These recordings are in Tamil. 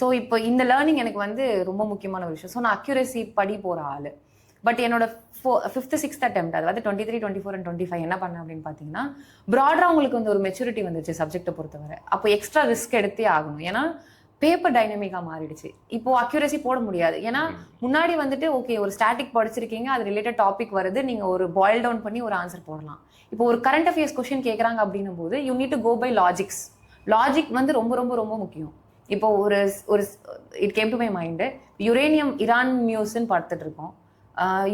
ஸோ இப்போ இந்த லேர்னிங் எனக்கு வந்து ரொம்ப முக்கியமான ஒரு விஷயம். ஸோ நான் அக்யூரசி படி போகிற ஆள். பட் என்னோட 5th 6th அட்டெம்ப்ட், அதாவது 23, 24 and 25 என்ன பண்ணேன் அப்படின்னு பார்த்தீங்கன்னா, ப்ராடராக உங்களுக்கு வந்து ஒரு மெச்சூரிட்டி வந்துச்சு சப்ஜெக்டை பொறுத்தவரை. அப்போ எக்ஸ்ட்ரா ரிஸ்க் எடுத்தே ஆகணும். ஏன்னா பேப்பர் டைனமிக்காக மாறிடுச்சு. இப்போ அக்யூரசி போட முடியாது. ஏன்னா முன்னாடி வந்துட்டு ஓகே ஒரு ஸ்டாட்டிக் படிச்சிருக்கீங்க, அது ரிலேட்டட் டாபிக் வருது, நீங்கள் ஒரு பாயில் டவுன் பண்ணி ஒரு ஆன்சர் போடலாம். இப்போ ஒரு கரண்ட் அஃபேர்ஸ் கொஸ்டின் கேட்குறாங்க அப்படின்னும் போது you need to go by logics. Logic வந்து ரொம்ப ரொம்ப ரொம்ப முக்கியம். இப்போ ஒரு ஒரு it came to my mind, uranium Iran நியூஸ்ன்னு பார்த்துட்டு இருக்கோம்.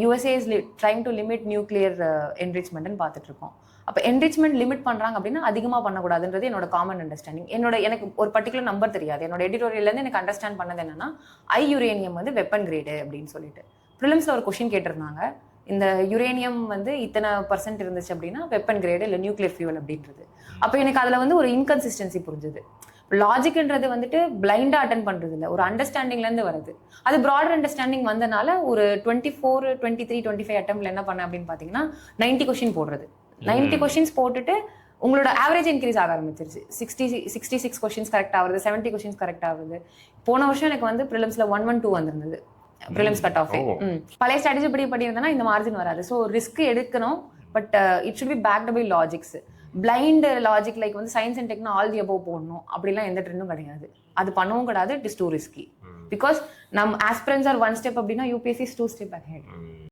USA is trying to limit nuclear என்ரிச்மெண்ட்னு பார்த்துட்டு இருக்கோம். அப்போ என்ரிச்மெண்ட் லிமிட் பண்ணுறாங்க அப்படின்னா அதிகமாக பண்ணக்கூடாதுன்றது என்னோட காமன் அண்டர்ஸ்டாண்டிங். எனக்கு ஒரு பர்டிகுலர் நம்பர் தெரியாது. என்னோட எடிட்டோரியல்லேருந்து எனக்கு அண்டர்ஸ்டாண்ட் பண்ணது என்னன்னா, யுரேனியம் வந்து வெப்பன் கிரேடு அப்படின்னு சொல்லிட்டு ப்ரிலிம்ஸில் ஒரு கொஷின் கேட்டிருந்தாங்க. இந்த யுரேனியம் வந்து இத்தனை % இருந்துச்சு அப்படின்னா வெப்பன் கிரேடு இல்லை நியூக்ளியர் ஃபியூவல் அப்படின்றது. அப்போ எனக்கு அதில் வந்து ஒரு இன்கன்சிஸ்டன்சி புரிஞ்சுது. லாஜிக்ன்றது வந்துட்டு பிளைண்டா அட்டன் பண்றது இல்லை, ஒரு அண்டர்ஸ்டாண்டிங்லேருந்து வருது. அது ப்ராடர் அண்டர்ஸ்டாண்டிங் வந்தனால ஒரு 24, 23, 25 அட்டெம்ப்ட்ல என்ன பண்ணேன் அப்படின்னு பார்த்தீங்கன்னா 90 கொஸ்டின் போடுறது. 90 கொஸ்டின்ஸ் போட்டுட்டு உங்களோட ஆவரேஜ் இன்க்ரீஸ் ஆக ஆரம்பிச்சிருச்சு. 66 கொஸ்டின்ஸ் கரெக்ட் ஆகுது, 70 கொஸ்டின்ஸ் கரெக்ட் ஆகுது. போன வருஷம் எனக்கு வந்து ப்ரிலிம்ஸ்ல 112 வந்திருந்தது ப்ரிலிம்ஸ் கட் ஆஃப். பழைய ஸ்ட்ராட்டஜி படி பண்ணியிருந்தேன்னா இந்த மார்ஜின் வராது. ஸோ ரிஸ்க் எடுக்கணும், but it should be backed by logics. Blind logic like வந்து science and techno all the above போடணும் அப்படிலாம் எந்த ட்ரெண்டும் கிடையாது. அது பண்ணவும் கிடையாது. It is too risky. Because நம்ம ஆஸ்பிரன்ஸ் ஆர் 1 ஸ்டெப் அப்படின்னா UPSC is 2 steps ahead.